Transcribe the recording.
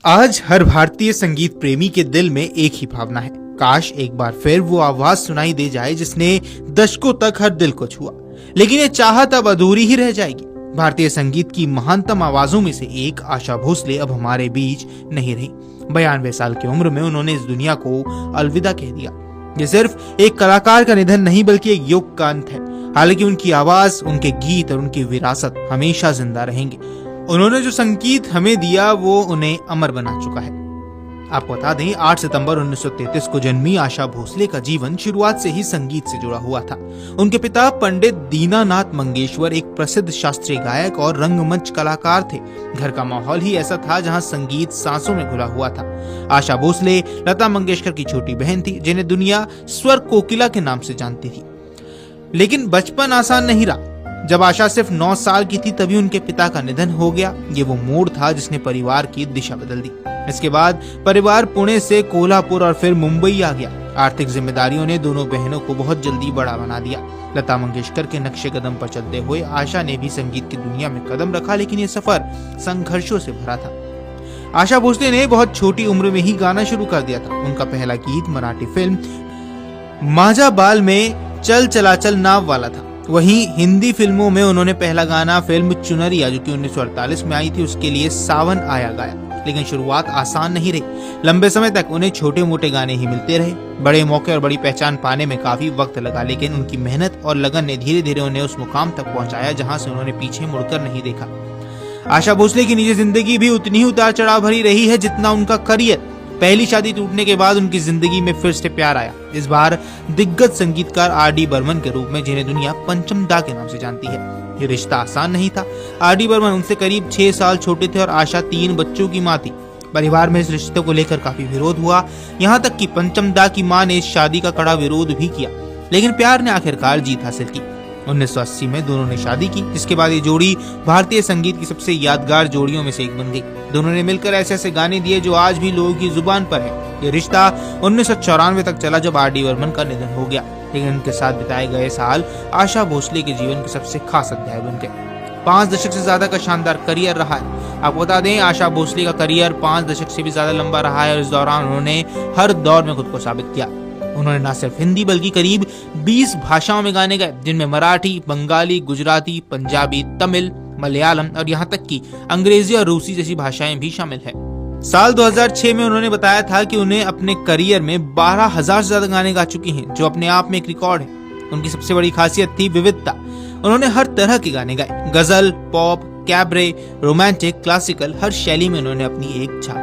आज हर भारतीय संगीत प्रेमी के दिल में एक ही भावना है, काश एक बार फिर वो आवाज सुनाई दे जाए जिसने दशकों तक हर दिल को छुआ। लेकिन ये चाहत अब अधूरी ही रह जाएगी। भारतीय संगीत की महानतम आवाजों में से एक आशा भोसले अब हमारे बीच नहीं रही। 92 साल की उम्र में उन्होंने इस दुनिया को अलविदा कह दिया। ये सिर्फ एक कलाकार का निधन नहीं बल्कि एक युग का अंत है। हालांकि उनकी आवाज, उनके गीत और उनकी विरासत हमेशा जिंदा रहेंगे। उन्होंने जो संगीत हमें दिया वो उन्हें अमर बना चुका है। आपको बता दें, 8 सितंबर 1933 को जन्मी आशा भोसले का जीवन शुरुआत से ही संगीत से जुड़ा हुआ था। उनके पिता पंडित दीनानाथ मंगेशकर एक प्रसिद्ध शास्त्रीय गायक और रंगमंच कलाकार थे। घर का माहौल ही ऐसा था जहां संगीत सांसों में घुला हुआ था। आशा भोसले लता मंगेशकर की छोटी बहन थी, जिन्हें दुनिया स्वर कोकिला के नाम से जानती थी। लेकिन बचपन आसान नहीं रहा। जब आशा सिर्फ 9 साल की थी तभी उनके पिता का निधन हो गया। ये वो मोड़ था जिसने परिवार की दिशा बदल दी। इसके बाद परिवार पुणे से कोल्हापुर और फिर मुंबई आ गया। आर्थिक जिम्मेदारियों ने दोनों बहनों को बहुत जल्दी बड़ा बना दिया। लता मंगेशकर के नक्शे कदम पर चलते हुए आशा ने भी संगीत की दुनिया में कदम रखा, लेकिन ये सफर संघर्षों से भरा था। आशा भोसले ने बहुत छोटी उम्र में ही गाना शुरू कर दिया था। उनका पहला गीत मराठी फिल्म माझा बाल में चल चलाचल नाव वाला था। वहीं हिंदी फिल्मों में उन्होंने पहला गाना फिल्म चुनरिया, जो कि 1948 में आई थी, उसके लिए सावन आया गाया। लेकिन शुरुआत आसान नहीं रही। लंबे समय तक उन्हें छोटे मोटे गाने ही मिलते रहे। बड़े मौके और बड़ी पहचान पाने में काफी वक्त लगा, लेकिन उनकी मेहनत और लगन ने धीरे धीरे उन्हें उस मुकाम तक पहुंचाया जहां से उन्होंने पीछे मुड़कर नहीं देखा। आशा भोसले की निजी जिंदगी भी उतनी ही उतार चढ़ाव भरी रही है जितना उनका करियर। पहली शादी टूटने के बाद उनकी जिंदगी में फिर से प्यार आया। इस बार दिग्गज संगीतकार आर.डी. बर्मन के रूप में, जिन्हें दुनिया पंचम दा के नाम से जानती है। ये रिश्ता आसान नहीं था। आर.डी. बर्मन उनसे करीब 6 साल छोटे थे और आशा 3 बच्चों की मां थी। परिवार में इस रिश्ते को लेकर काफी विरोध हुआ, यहाँ तक कि पंचम दा की मां ने इस शादी का कड़ा विरोध भी किया। लेकिन प्यार ने आखिरकार जीत हासिल की। 1980 में दोनों ने शादी की, जिसके बाद ये जोड़ी भारतीय संगीत की सबसे यादगार जोड़ियों में से एक बन गई। दोनों ने मिलकर ऐसे ऐसे गाने दिए जो आज भी लोगों की जुबान पर है। ये रिश्ता 1994 तक चला जब आर.डी. बर्मन का निधन हो गया। लेकिन उनके साथ बिताए गए साल आशा भोसले के जीवन के सबसे खास अध्याय बन गए। 5 दशक से ज्यादा का शानदार करियर रहा है। आपको बता दें, आशा भोसले का करियर 5 दशक से भी ज्यादा लंबा रहा है और इस दौरान उन्होंने हर दौर में खुद को साबित किया। उन्होंने न सिर्फ हिंदी बल्कि करीब 20 भाषाओं में गाने गाए, जिनमें मराठी, बंगाली, गुजराती, पंजाबी, तमिल, मलयालम और यहाँ तक कि अंग्रेजी और रूसी जैसी भाषाएं भी शामिल है। साल 2006 में उन्होंने बताया था कि उन्हें अपने करियर में 12,000 से ज्यादा गाने गा चुकी हैं, जो अपने आप में एक रिकॉर्ड है। उनकी सबसे बड़ी खासियत थी विविधता। उन्होंने हर तरह के गाने गाए, गजल, पॉप, कैबरे, रोमांटिक, क्लासिकल, हर शैली में उन्होंने अपनी एक छाप